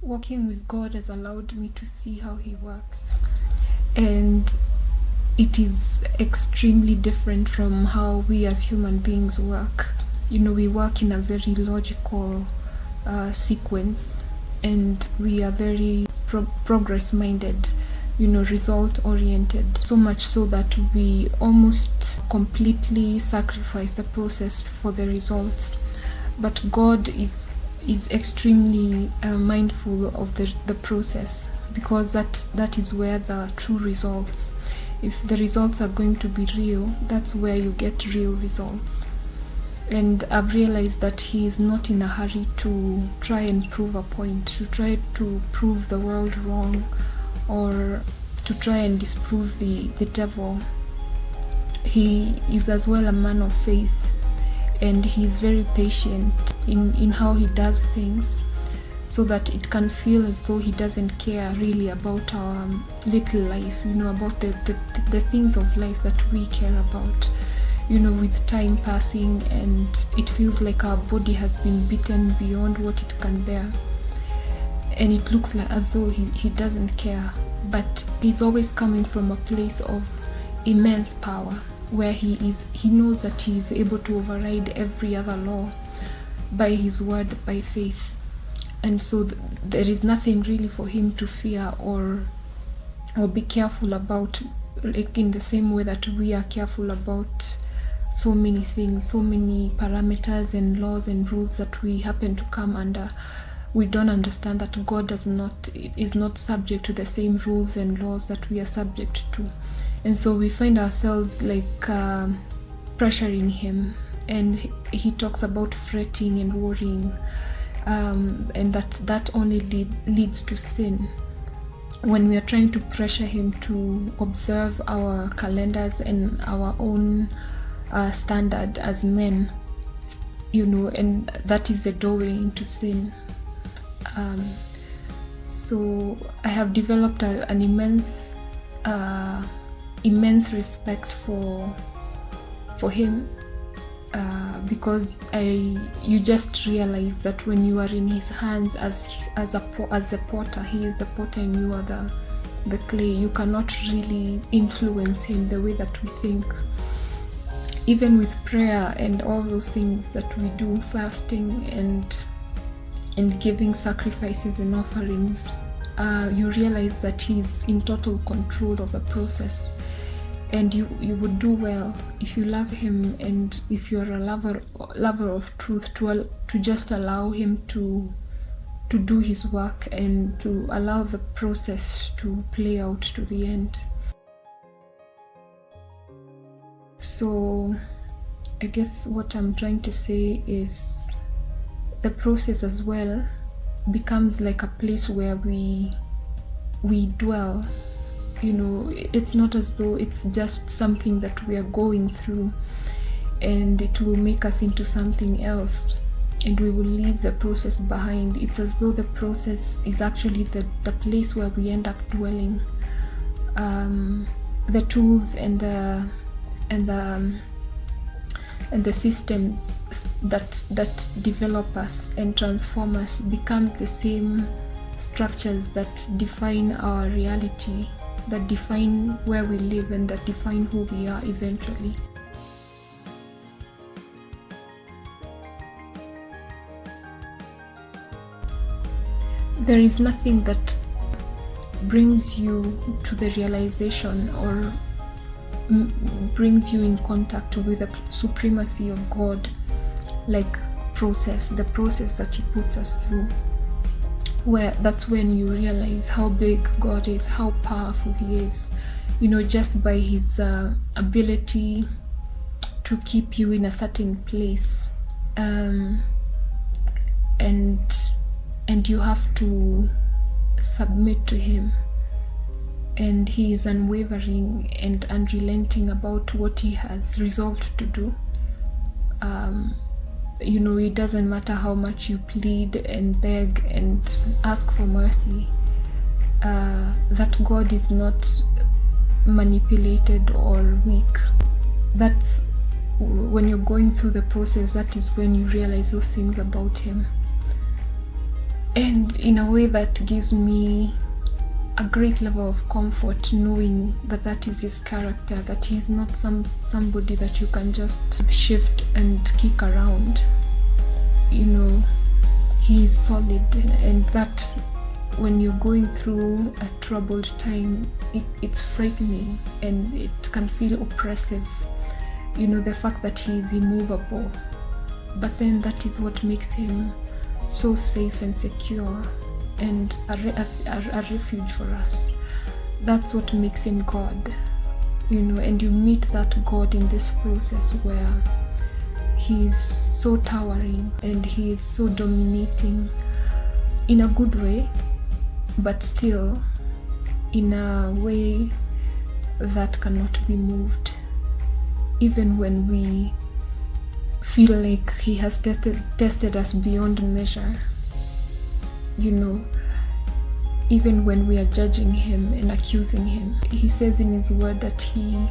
Walking with God has allowed me to see how He works, and it is extremely different from how we as human beings work. We work in a very logical sequence, and we are very progress minded, result oriented, so much so that we almost completely sacrifice the process for the results. But God is extremely mindful of the process, because that is where the true results, if the results are going to be real, that's where you get real results. And I've realized that He is not in a hurry to try and prove a point, to try to prove the world wrong, or to try and disprove the devil. He is as well a man of faith, and He is very patient in how He does things, so that it can feel as though He doesn't care really about our little life, about the things of life that we care about. With time passing, and it feels like our body has been beaten beyond what it can bear, and it looks like as though he doesn't care. But He's always coming from a place of immense power, where He knows that He is able to override every other law by His word, by faith. And so there is nothing really for Him to fear or be careful about, like in the same way that we are careful about so many things, so many parameters and laws and rules that we happen to come under. We don't understand that God is not subject to the same rules and laws that we are subject to. And so we find ourselves like pressuring Him, and He talks about fretting and worrying, and that only leads to sin. When we are trying to pressure Him to observe our calendars and our own standard as men, and that is the doorway into sin. So I have developed an immense respect for Him, because you just realize that when you are in His hands as a potter, He is the potter and you are the clay. You cannot really influence Him the way that we think. Even with prayer and all those things that we do, fasting and giving sacrifices and offerings, you realize that He's in total control of the process. And you would do well if you love Him, and if you're a lover of truth, to just allow Him to do His work, and to allow the process to play out to the end. So I guess what I'm trying to say is the process as well becomes like a place where we dwell. It's not as though it's just something that we are going through and it will make us into something else and we will leave the process behind. It's as though the process is actually the place where we end up dwelling. The tools and the systems that develop us and transform us become the same structures that define our reality, that define where we live, and that define who we are eventually. There is nothing that brings you to the realization or brings you in contact with the supremacy of God like the process that He puts us through, where that's when you realize how big God is, how powerful He is, just by His ability to keep you in a certain place, and you have to submit to Him. And He is unwavering and unrelenting about what He has resolved to do. It doesn't matter how much you plead and beg and ask for mercy, that God is not manipulated or weak. That's when you're going through the process, that is when you realize those things about Him. And in a way that gives me a great level of comfort, knowing that that is his character, that he's not somebody that you can just shift and kick around. You know, he's solid, and that when you're going through a troubled time, it's frightening and it can feel oppressive. You know, the fact that he is immovable, but then that is what makes him so safe and secure and a refuge for us. That's what makes him God, you know. And you meet that God in this process where he is so towering and he is so dominating in a good way, but still in a way that cannot be moved. Even when we feel like he has tested us beyond measure, you know, even when we are judging him and accusing him, he says in his word that he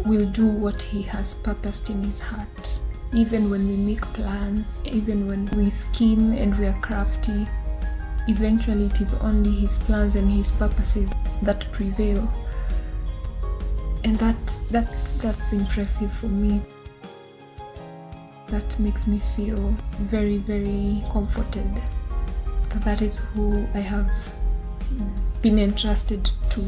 will do what he has purposed in his heart. Even when we make plans, even when we scheme and we are crafty, eventually it is only his plans and his purposes that prevail. And that's impressive for me. That makes me feel very, very comforted that is who I have been entrusted to.